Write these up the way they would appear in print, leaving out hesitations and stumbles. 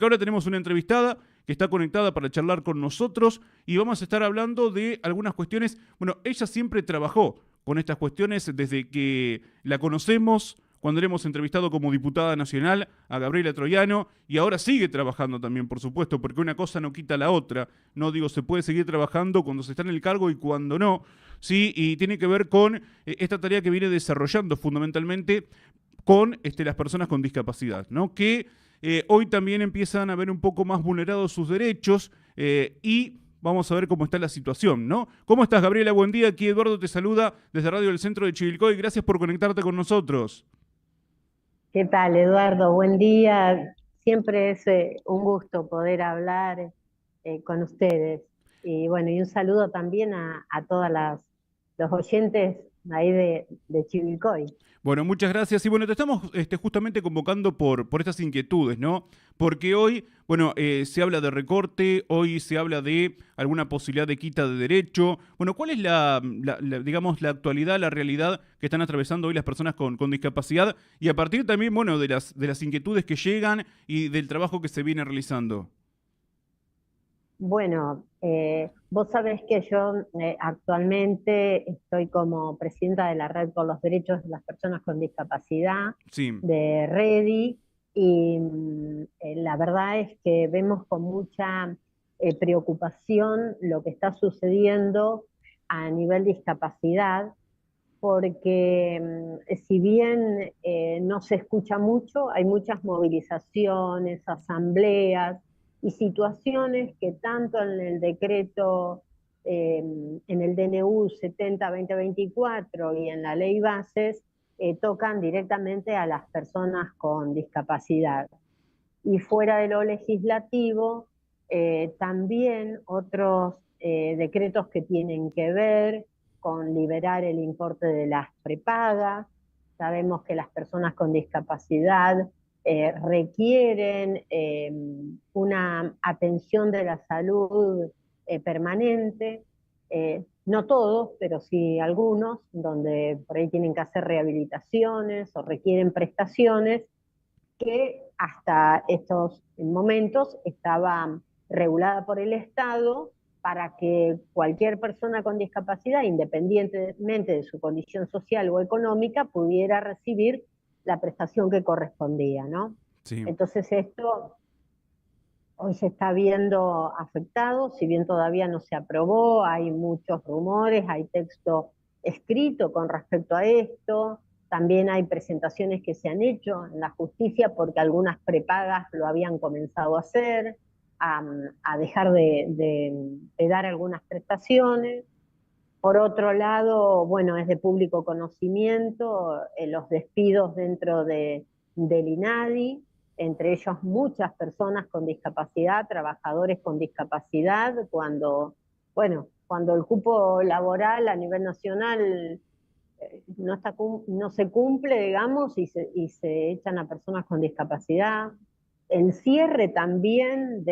que ahora tenemos una entrevistada que está conectada para charlar con nosotros y vamos a estar hablando de algunas cuestiones. Bueno, ella siempre trabajó con estas cuestiones desde que la conocemos, cuando le hemos entrevistado como diputada nacional a Gabriela Troiano, y ahora sigue trabajando también, por supuesto, porque una cosa no quita la otra. No digo, se puede seguir trabajando cuando se está en el cargo y cuando no, sí, y tiene que ver con esta tarea que viene desarrollando fundamentalmente con las personas con discapacidad, ¿no? Que hoy también empiezan a ver un poco más vulnerados sus derechos y vamos a ver cómo está la situación, ¿no? ¿Cómo estás, Gabriela? Buen día. Aquí Eduardo te saluda desde Radio del Centro de Chivilcoy. Gracias por conectarte con nosotros. ¿Qué tal, Eduardo? Buen día. Siempre es un gusto poder hablar con ustedes. Y bueno, y un saludo también a todas los oyentes ahí de Chivilcoy. Bueno, muchas gracias. Y bueno, te estamos justamente convocando por estas inquietudes, ¿no? Porque hoy, bueno, se habla de recorte, hoy se habla de alguna posibilidad de quita de derecho. Bueno, ¿cuál es digamos, la actualidad, la realidad que están atravesando hoy las personas con discapacidad? Y a partir también, bueno, de las inquietudes que llegan y del trabajo que se viene realizando. Bueno, vos sabés que yo actualmente estoy como presidenta de la Red por los Derechos de las Personas con Discapacidad, Sí, de REDI, y la verdad es que vemos con mucha preocupación lo que está sucediendo a nivel discapacidad, porque si bien no se escucha mucho, hay muchas movilizaciones, asambleas y situaciones que tanto en el decreto, en el DNU 70-2024 y en la ley bases, tocan directamente a las personas con discapacidad. Y fuera de lo legislativo, también otros decretos que tienen que ver con liberar el importe de las prepagas. Sabemos que las personas con discapacidad requieren una atención de la salud permanente, no todos, pero sí algunos, donde por ahí tienen que hacer rehabilitaciones o requieren prestaciones que hasta estos momentos estaba regulada por el Estado para que cualquier persona con discapacidad, independientemente de su condición social o económica, pudiera recibir la prestación que correspondía, ¿no? sí. Entonces esto hoy se está viendo afectado, si bien todavía no se aprobó, hay muchos rumores, hay texto escrito con respecto a esto, también hay presentaciones que se han hecho en la justicia porque algunas prepagas lo habían comenzado a hacer, a dejar de dar algunas prestaciones. Por otro lado, bueno, es de público conocimiento los despidos dentro del INADI, entre ellos muchas personas con discapacidad, trabajadores con discapacidad, bueno, cuando el cupo laboral a nivel nacional no se cumple, digamos, y se echan a personas con discapacidad. El cierre también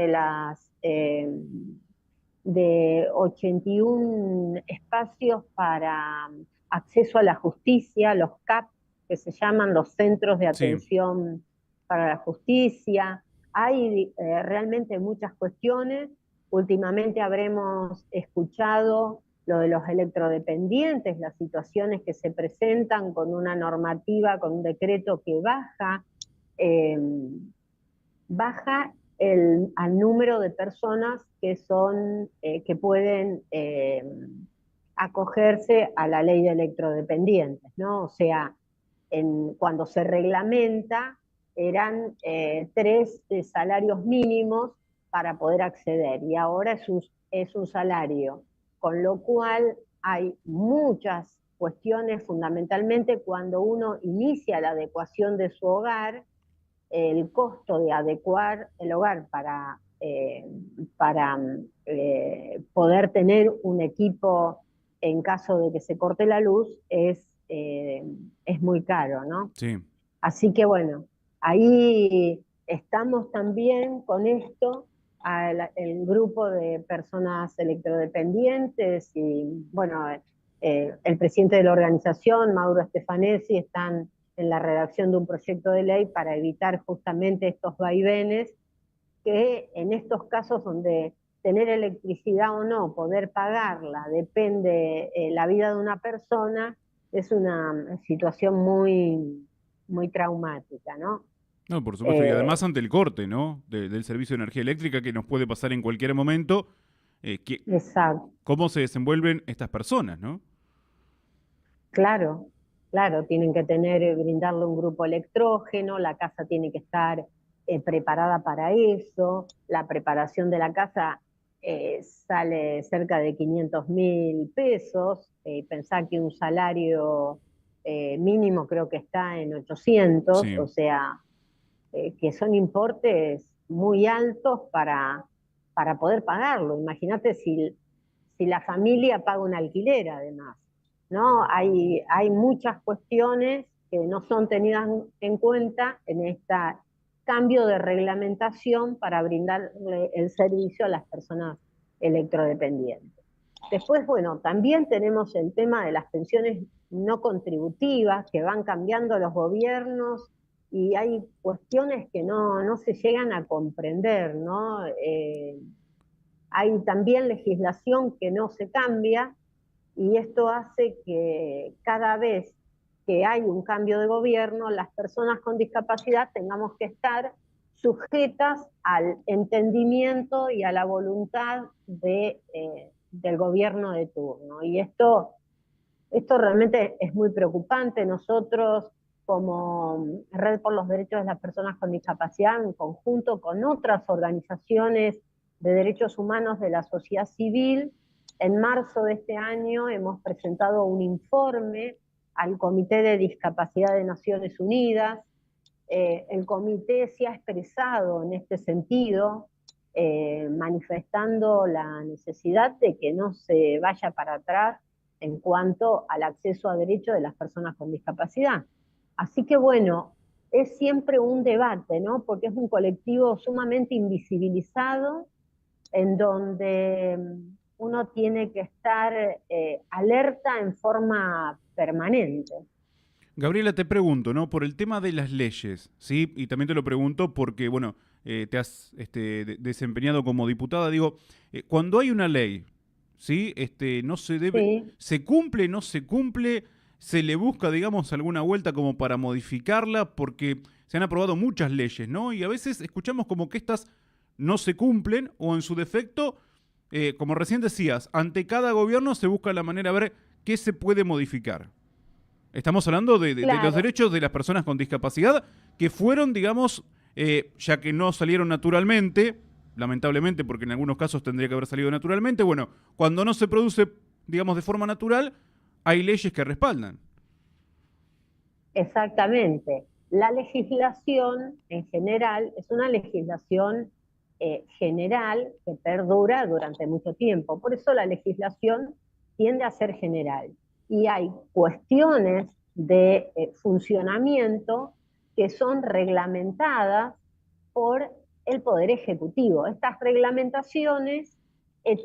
de 81 espacios para acceso a la justicia, los CAP, que se llaman los Centros de Sí. Atención para la Justicia. Hay realmente muchas cuestiones. Últimamente habremos escuchado lo de los electrodependientes, las situaciones que se presentan con una normativa, con un decreto que eh, baja al número de personas que pueden acogerse a la ley de electrodependientes, ¿no? O sea, cuando se reglamenta eran 3 salarios mínimos para poder acceder y ahora es un salario, con lo cual hay muchas cuestiones, fundamentalmente cuando uno inicia la adecuación de su hogar, el costo de adecuar el hogar para poder tener un equipo en caso de que se corte la luz es muy caro, ¿no? Sí. Así que bueno, ahí estamos también con esto, el grupo de personas electrodependientes y bueno, el presidente de la organización, Mauro Stefanesi, están en la redacción de un proyecto de ley para evitar justamente estos vaivenes que en estos casos donde tener electricidad o no, poder pagarla, depende la vida de una persona, es una situación muy traumática, ¿no? No, por supuesto. Y Eh, además ante el corte, ¿no? Del servicio de energía eléctrica que nos puede pasar en cualquier momento, que, exacto, cómo se desenvuelven estas personas, ¿no? claro, claro, tienen que tener, brindarle un grupo electrógeno, la casa tiene que estar preparada para eso, la preparación de la casa sale cerca de 500.000 pesos, pensá que un salario mínimo creo que está en 800, o Sí. sea, que son importes muy altos para poder pagarlo. Imagínate si la familia paga un alquiler además, ¿no? Hay muchas cuestiones que no son tenidas en cuenta en este cambio de reglamentación para brindarle el servicio a las personas electrodependientes. Después, bueno, también tenemos el tema de las pensiones no contributivas que van cambiando los gobiernos y hay cuestiones que no se llegan a comprender, ¿no? Hay también legislación que no se cambia y esto hace que cada vez que hay un cambio de gobierno, las personas con discapacidad tengamos que estar sujetas al entendimiento y a la voluntad del gobierno de turno. Y esto realmente es muy preocupante. Nosotros, como Red por los Derechos de las Personas con Discapacidad, en conjunto con otras organizaciones de derechos humanos de la sociedad civil, en marzo de este año hemos presentado un informe al Comité de Discapacidad de Naciones Unidas. El comité se ha expresado en este sentido, manifestando la necesidad de que no se vaya para atrás en cuanto al acceso a derechos de las personas con discapacidad. Así que bueno, es siempre un debate, ¿no? Porque es un colectivo sumamente invisibilizado, en donde uno tiene que estar alerta en forma permanente. Gabriela, te pregunto, ¿no? Por el tema de las leyes, ¿sí? Y también te lo pregunto porque, bueno, te has desempeñado como diputada. Digo, cuando hay una ley, ¿sí? No se debe, Sí, ¿se cumple, no se cumple? ¿Se le busca, digamos, alguna vuelta como para modificarla? Porque se han aprobado muchas leyes, ¿no? Y a veces escuchamos como que estas no se cumplen o en su defecto, como recién decías, ante cada gobierno se busca la manera de ver qué se puede modificar. Estamos hablando de los claro. derechos de las personas con discapacidad que fueron, digamos, ya que no salieron naturalmente, lamentablemente, porque en algunos casos tendría que haber salido naturalmente, bueno, cuando no se produce, digamos, de forma natural, hay leyes que respaldan. Exactamente. La legislación en general es una legislación general que perdura durante mucho tiempo. Por eso la legislación tiende a ser general. Y hay cuestiones de funcionamiento que son reglamentadas por el Poder Ejecutivo. Estas reglamentaciones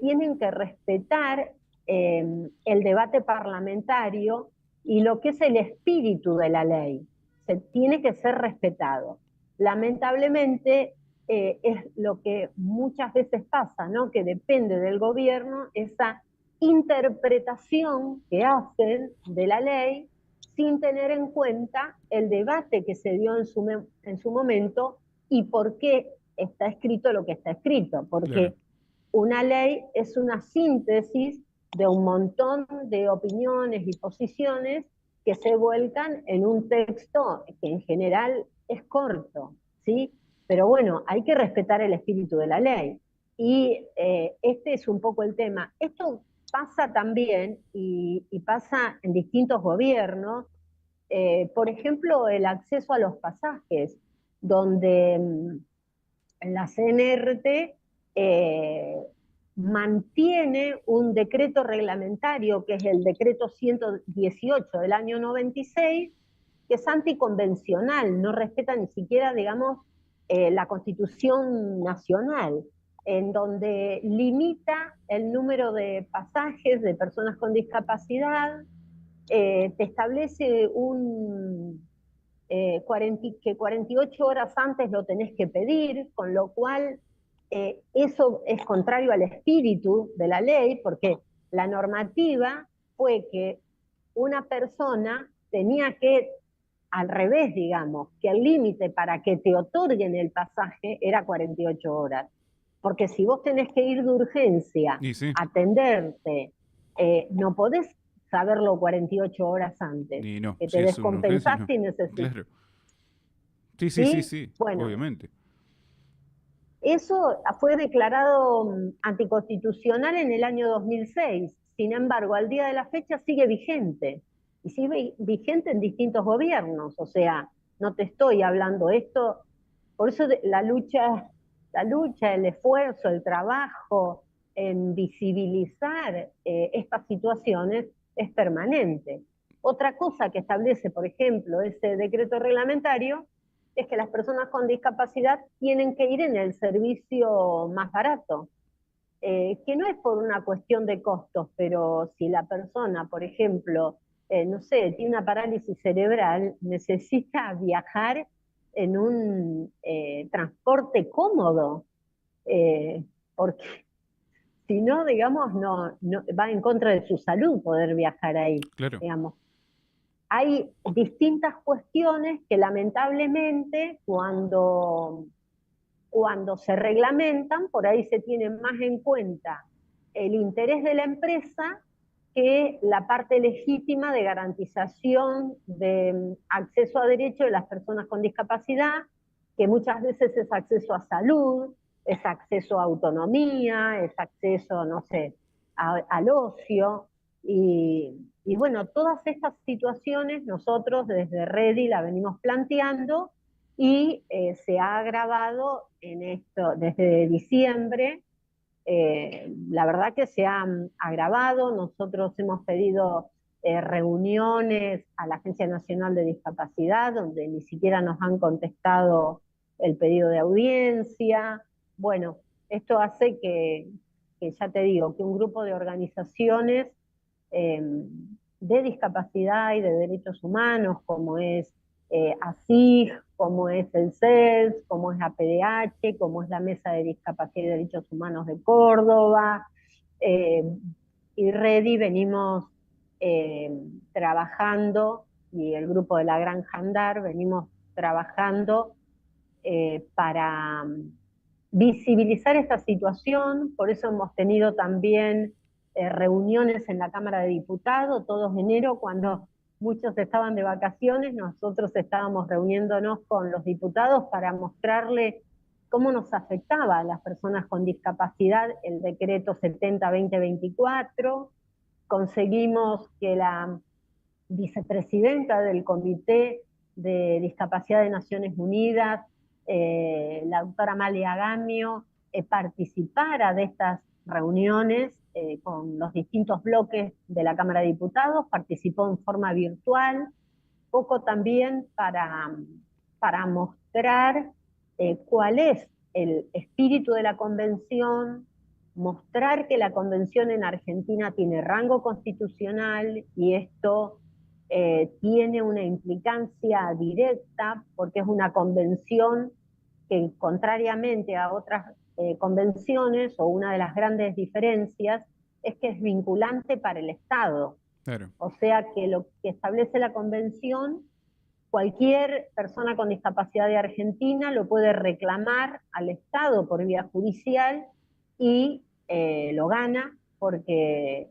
tienen que respetar el debate parlamentario y lo que es el espíritu de la ley. Se tiene que ser respetado. Lamentablemente es lo que muchas veces pasa, ¿no? Que depende del gobierno esa interpretación que hacen de la ley sin tener en cuenta el debate que se dio en su momento y por qué está escrito lo que está escrito, Claro. porque una ley es una síntesis de un montón de opiniones y posiciones que se vuelcan en un texto que en general es corto, ¿sí? Pero bueno, hay que respetar el espíritu de la ley. Y este es un poco el tema. Esto pasa también y pasa en distintos gobiernos. Por ejemplo, el acceso a los pasajes, donde la CNRT eh, mantiene un decreto reglamentario, que es el decreto 118 del año 96, que es anticonvencional, no respeta ni siquiera, digamos, la Constitución Nacional, en donde limita el número de pasajes de personas con discapacidad, te establece que 48 horas antes lo tenés que pedir, con lo cual eso es contrario al espíritu de la ley, porque la normativa fue que una persona tenía que, al revés, digamos, que el límite para que te otorguen el pasaje era 48 horas. Porque si vos tenés que ir de urgencia, Y sí, atenderte, no podés saberlo 48 horas antes, y no, que te si es una urgencia, no. descompensaste y necesitas. Claro. Sí, sí, sí, Y sí, bueno, obviamente. eso fue declarado anticonstitucional en el año 2006. Sin embargo, al día de la fecha sigue vigente. Y sigue vigente en distintos gobiernos. O sea, no te estoy hablando esto. Por eso la lucha, el esfuerzo, el trabajo en visibilizar estas situaciones es permanente. Otra cosa que establece, por ejemplo, ese decreto reglamentario es que las personas con discapacidad tienen que ir en el servicio más barato, que no es por una cuestión de costos, pero si la persona, por ejemplo, no sé, tiene una parálisis cerebral, necesita viajar en un transporte cómodo, porque si no, digamos, no, va en contra de su salud poder viajar ahí, Claro. digamos. Hay distintas cuestiones que lamentablemente cuando se reglamentan, por ahí se tiene más en cuenta el interés de la empresa que la parte legítima de garantización de acceso a derechos de las personas con discapacidad, que muchas veces es acceso a salud, es acceso a autonomía, es acceso, no sé, al ocio. Y bueno, todas estas situaciones nosotros desde Redi la venimos planteando y se ha agravado en esto desde diciembre. La verdad que se ha agravado. Nosotros hemos pedido reuniones a la Agencia Nacional de Discapacidad, donde ni siquiera nos han contestado el pedido de audiencia. Bueno, esto hace que ya te digo, que un grupo de organizaciones eh, de discapacidad y de derechos humanos, como es ASIG, como es el CELS, como es la PDH, como es la Mesa de Discapacidad y Derechos Humanos de Córdoba, eh, y REDI venimos eh, trabajando, y el grupo de la Granja Andar venimos trabajando para visibilizar esta situación. Por eso hemos tenido también reuniones en la Cámara de Diputados, todos enero, cuando muchos estaban de vacaciones, nosotros estábamos reuniéndonos con los diputados para mostrarle cómo nos afectaba a las personas con discapacidad el decreto 70-2024. Conseguimos que la vicepresidenta del Comité de Discapacidad de Naciones Unidas, la doctora Amalia Gamio, participara de estas reuniones con los distintos bloques de la Cámara de Diputados, participó en forma virtual, poco también para mostrar cuál es el espíritu de la convención, mostrar que la convención en Argentina tiene rango constitucional y esto tiene una implicancia directa porque es una convención que, contrariamente a otras convenciones, o una de las grandes diferencias es que es vinculante para el Estado. Claro. O sea que lo que establece la convención, cualquier persona con discapacidad de Argentina lo puede reclamar al Estado por vía judicial y lo gana porque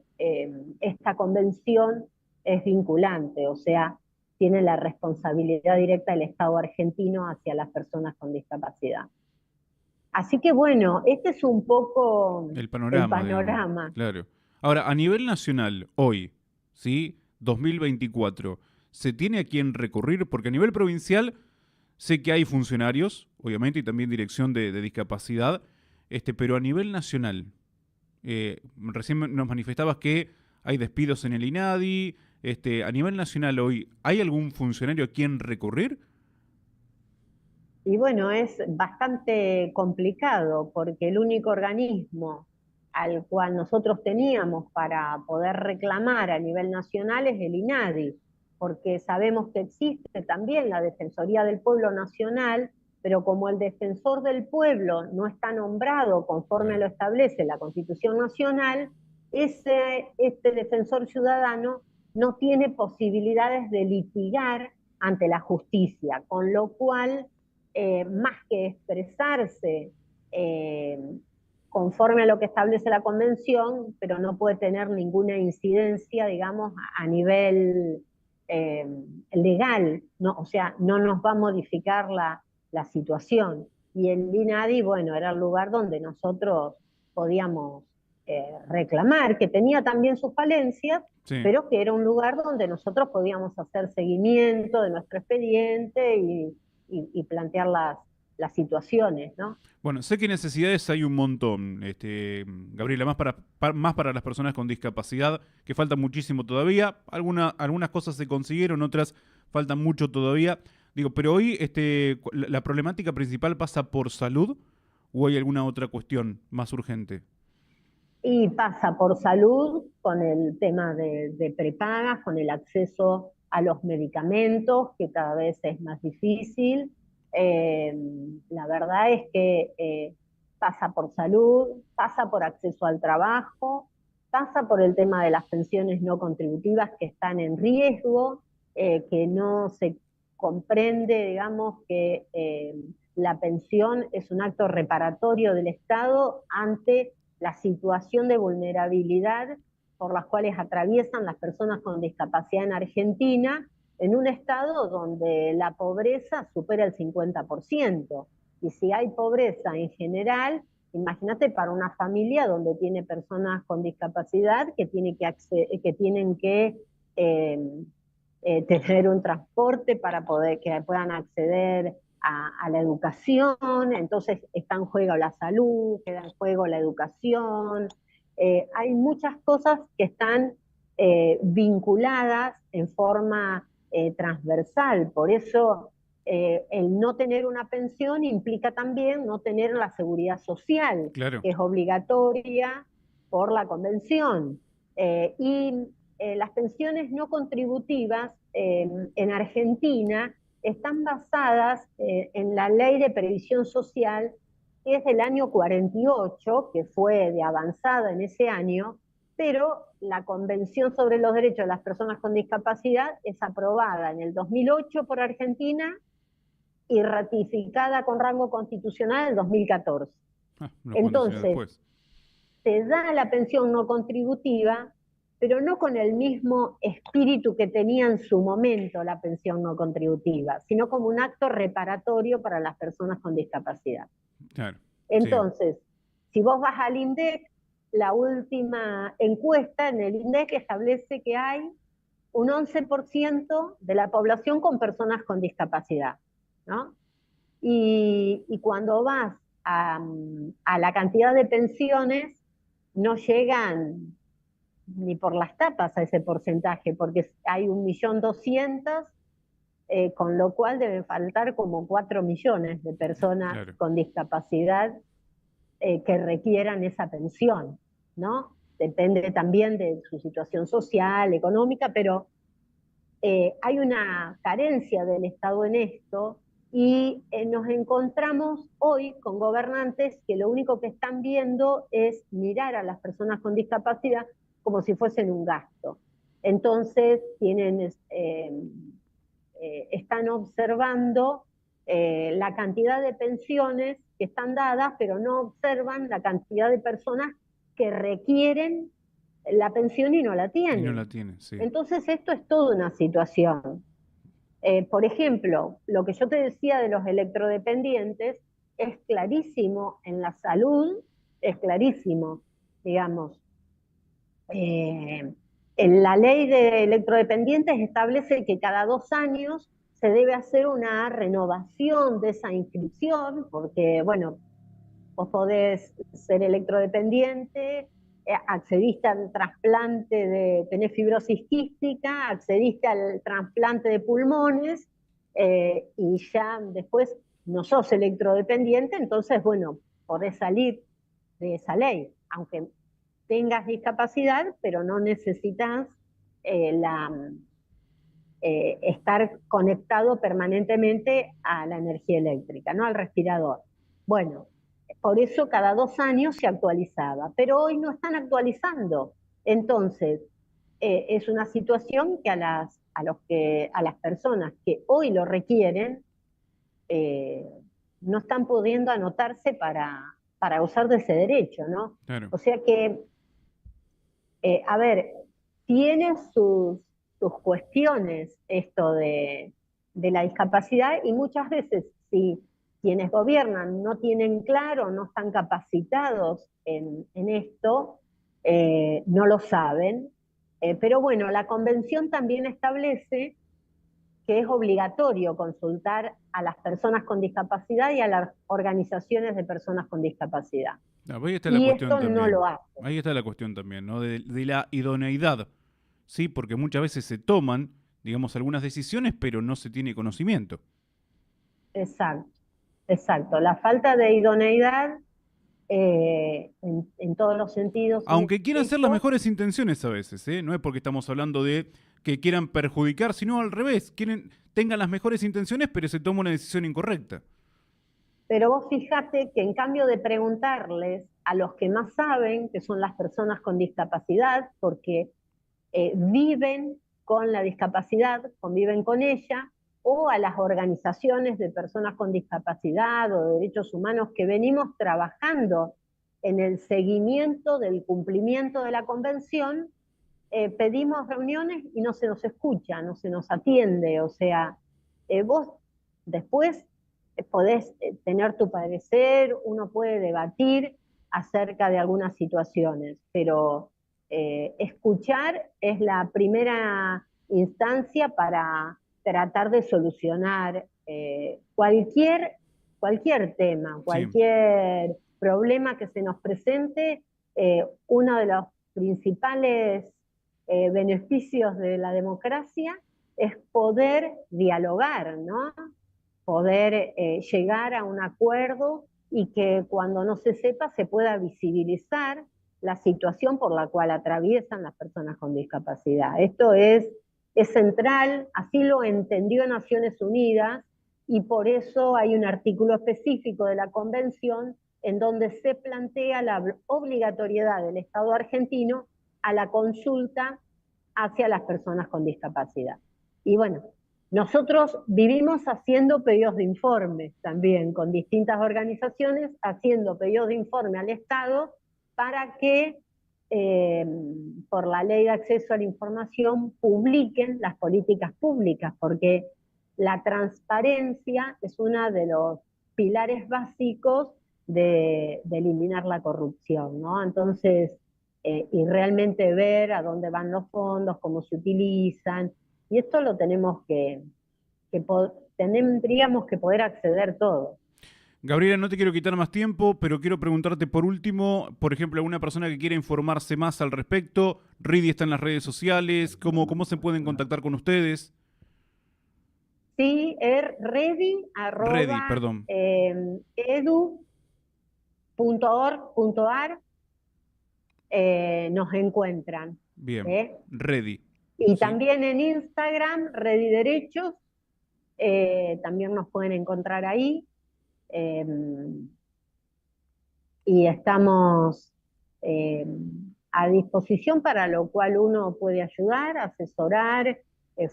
esta convención es vinculante, o sea, tiene la responsabilidad directa del Estado argentino hacia las personas con discapacidad. Así que bueno, este es un poco El el panorama, digamos. panorama. Claro. Ahora, a nivel nacional, hoy, ¿sí? 2024, ¿se tiene a quién recurrir? Porque a nivel provincial sé que hay funcionarios, obviamente, y también dirección de discapacidad, pero a nivel nacional, recién nos manifestabas que hay despidos en el INADI, a nivel nacional hoy, ¿hay algún funcionario a quien recurrir? Y bueno, es bastante complicado porque el único organismo al cual nosotros teníamos para poder reclamar a nivel nacional es el INADI, porque sabemos que existe también la Defensoría del Pueblo Nacional, pero como el defensor del pueblo no está nombrado conforme lo establece la Constitución Nacional, este defensor ciudadano no tiene posibilidades de litigar ante la justicia, con lo cual, más que expresarse eh, conforme a lo que establece la Convención, pero no puede tener ninguna incidencia, digamos, a nivel eh, legal, ¿no? O sea, no nos va a modificar la situación. Y el INADI, bueno, era el lugar donde nosotros podíamos reclamar, que tenía también sus falencias, Sí. pero que era un lugar donde nosotros podíamos hacer seguimiento de nuestro expediente y plantear las situaciones, ¿no? Bueno, sé que necesidades hay un montón, Gabriela, más para las personas con discapacidad, que falta muchísimo todavía. Algunas cosas se consiguieron, otras faltan mucho todavía. Digo, pero hoy la problemática principal pasa por salud o hay alguna otra cuestión más urgente. Y pasa por salud con el tema de prepagas, con el acceso a los medicamentos, que cada vez es más difícil. Eh, la verdad es que pasa por salud, pasa por acceso al trabajo, pasa por el tema de las pensiones no contributivas que están en riesgo, que no se comprende, digamos, que la pensión es un acto reparatorio del Estado ante la situación de vulnerabilidad por las cuales atraviesan las personas con discapacidad en Argentina, en un estado donde la pobreza supera el 50%. Y si hay pobreza en general, imagínate para una familia donde tiene personas con discapacidad que tienen que eh, tener un transporte para poder que puedan acceder a la educación, entonces está en juego la salud, queda en juego la educación. Hay muchas cosas que están vinculadas en forma transversal, por eso el no tener una pensión implica también no tener la seguridad social, Claro. que es obligatoria por la convención. Y las pensiones no contributivas en Argentina están basadas en la ley de previsión social, que es del año 48, que fue de avanzada en ese año, pero la Convención sobre los Derechos de las Personas con Discapacidad es aprobada en el 2008 por Argentina y ratificada con rango constitucional en el 2014. Unos cuantos años Entonces, después. se da la pensión no contributiva, pero no con el mismo espíritu que tenía en su momento la pensión no contributiva, sino como un acto reparatorio para las personas con discapacidad. Claro. Sí. Entonces, si vos vas al INDEC, la última encuesta en el INDEC establece que hay un 11% de la población con personas con discapacidad, ¿no? Y cuando vas a la cantidad de pensiones, no llegan ni por las tapas a ese porcentaje, porque hay 1.200.000, con lo cual deben faltar como 4 millones de personas Claro. con discapacidad que requieran esa pensión, ¿no? Depende también de su situación social, económica, pero hay una carencia del Estado en esto y nos encontramos hoy con gobernantes que lo único que están viendo es mirar a las personas con discapacidad como si fuesen un gasto. Entonces están observando la cantidad de pensiones que están dadas, pero no observan la cantidad de personas que requieren la pensión y no la Y no tienen. la tiene, sí. Entonces esto es toda una situación. Por ejemplo, lo que yo te decía de los electrodependientes es clarísimo en la salud, es clarísimo, digamos. Eh, en la ley de electrodependientes establece que cada 2 años se debe hacer una renovación de esa inscripción, porque, bueno, vos podés ser electrodependiente, accediste al trasplante tenés fibrosis quística, accediste al trasplante de pulmones, y ya después no sos electrodependiente, entonces, bueno, podés salir de esa ley, aunque tengas discapacidad, pero no necesitas eh, la, estar conectado permanentemente a la energía eléctrica, ¿no? Al respirador. Bueno, por eso cada 2 años se actualizaba, pero hoy no están actualizando. Entonces, es una situación que a las personas que hoy lo requieren, eh, no están pudiendo anotarse para gozar de ese derecho, ¿no? Claro. O sea que, a ver, tiene sus cuestiones esto de la discapacidad, y muchas veces si quienes gobiernan no tienen claro, no están capacitados en esto, no lo saben. Pero bueno, la convención también establece que es obligatorio consultar a las personas con discapacidad y a las organizaciones de personas con discapacidad. Ah, ahí está la Y cuestión esto no también. lo hace. Ahí está la cuestión también, ¿no? De la idoneidad. Sí, porque muchas veces se toman, digamos, algunas decisiones, pero no se tiene conocimiento. Exacto, exacto. La falta de idoneidad, en todos los sentidos en Aunque quieran ser las esto. mejores intenciones a veces, ¿eh? No es porque estamos hablando de que quieran perjudicar, sino al revés, quieren, tengan las mejores intenciones, pero se toma una decisión incorrecta. Pero vos fijate que en cambio de preguntarles a los que más saben, que son las personas con discapacidad, porque viven con la discapacidad, conviven con ella, o a las organizaciones de personas con discapacidad o de derechos humanos que venimos trabajando en el seguimiento del cumplimiento de la convención, pedimos reuniones y no se nos escucha, no se nos atiende. O sea, vos después podés tener tu parecer, uno puede debatir acerca de algunas situaciones, pero escuchar es la primera instancia para tratar de solucionar cualquier tema, Sí, cualquier problema que se nos presente. Uno de los principales beneficios de la democracia es poder dialogar, ¿no? Poder llegar a un acuerdo, y que cuando no se sepa se pueda visibilizar la situación por la cual atraviesan las personas con discapacidad. Esto es central, así lo entendió Naciones Unidas, y por eso hay un artículo específico de la Convención en donde se plantea la obligatoriedad del Estado argentino a la consulta hacia las personas con discapacidad. Y bueno, nosotros vivimos haciendo pedidos de informe también con distintas organizaciones, haciendo pedidos de informe al Estado para que, eh, por la ley de acceso a la información, publiquen las políticas públicas, porque la transparencia es uno de los pilares básicos de eliminar la corrupción, ¿no? Entonces, y realmente ver a dónde van los fondos, cómo se utilizan, y esto lo tenemos tendríamos que poder acceder todos. Gabriela, no te quiero quitar más tiempo, pero quiero preguntarte por último, por ejemplo, alguna persona que quiera informarse más al respecto, Ridi está en las redes sociales, ¿cómo se pueden contactar con ustedes? Sí, ready Redi, arroba perdón. edu.org.ar, nos encuentran. Bien, ¿Eh? Redi, Y ¿sí? también en Instagram, Ready Derechos, también nos pueden encontrar ahí. Eh, y estamos eh, a disposición para lo cual uno puede ayudar, asesorar,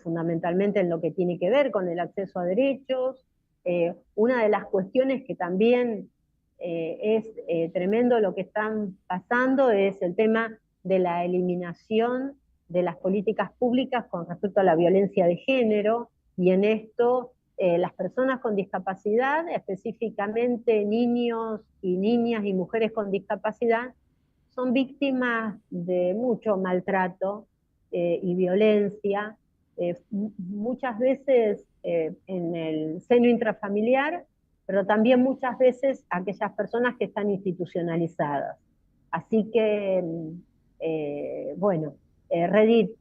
fundamentalmente en lo que tiene que ver con el acceso a derechos. Una de las cuestiones que también es tremendo lo que están pasando es el tema de la eliminación de las políticas públicas con respecto a la violencia de género, y en esto las personas con discapacidad, específicamente niños y niñas y mujeres con discapacidad, son víctimas de mucho maltrato y violencia, muchas veces en el seno intrafamiliar, pero también muchas veces aquellas personas que están institucionalizadas. Así que, bueno, Reddit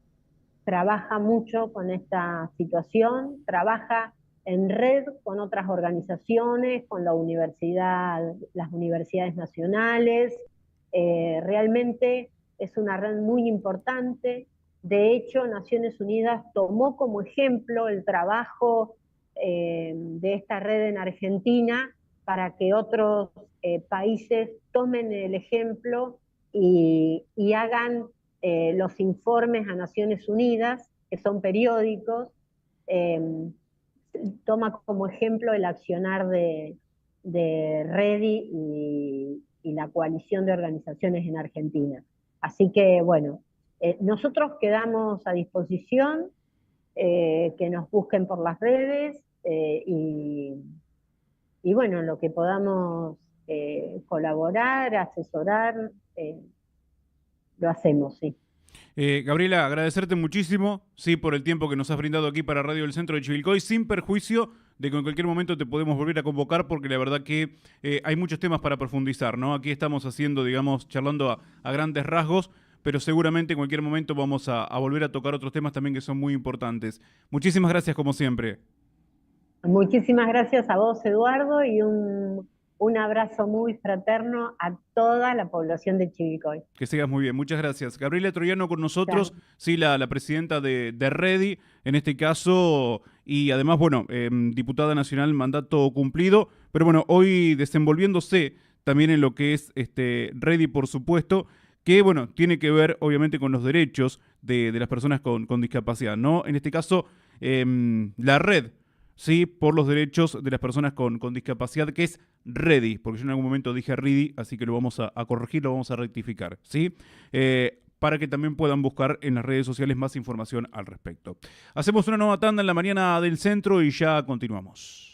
trabaja mucho con esta situación, trabaja en red con otras organizaciones, con la universidad, las universidades nacionales. Realmente es una red muy importante. De hecho, Naciones Unidas tomó como ejemplo el trabajo de esta red en Argentina para que otros países tomen el ejemplo y hagan los informes a Naciones Unidas, que son periódicos. eh, Toma como ejemplo el accionar de REDI y la coalición de organizaciones en Argentina. Así que, bueno, nosotros quedamos a disposición, que nos busquen por las redes y bueno, en lo que podamos colaborar, asesorar, lo hacemos, sí. Gabriela, agradecerte muchísimo, sí, por el tiempo que nos has brindado aquí para Radio del Centro de Chivilcoy, sin perjuicio de que en cualquier momento te podemos volver a convocar, porque la verdad que hay muchos temas para profundizar, ¿no? Aquí estamos haciendo, digamos, charlando a grandes rasgos, pero seguramente en cualquier momento vamos a volver a tocar otros temas también que son muy importantes. Muchísimas gracias, como siempre. Muchísimas gracias a vos, Eduardo, y un abrazo muy fraterno a toda la población de Chivilcoy. Que sigas muy bien, muchas gracias. Gabriela Troyano con nosotros, Chao. sí, la presidenta de REDI, en este caso, y además, bueno, diputada nacional, mandato cumplido, pero bueno, hoy desenvolviéndose también en lo que es REDI, por supuesto, que bueno, tiene que ver obviamente con los derechos de las personas con discapacidad, ¿no? En este caso, la red, sí, por los derechos de las personas con discapacidad, que es REDI, porque yo en algún momento dije REDI, así que lo vamos a corregir, lo vamos a rectificar, ¿sí? Para que también puedan buscar en las redes sociales más información al respecto. Hacemos una nueva tanda en la mañana del centro y ya continuamos.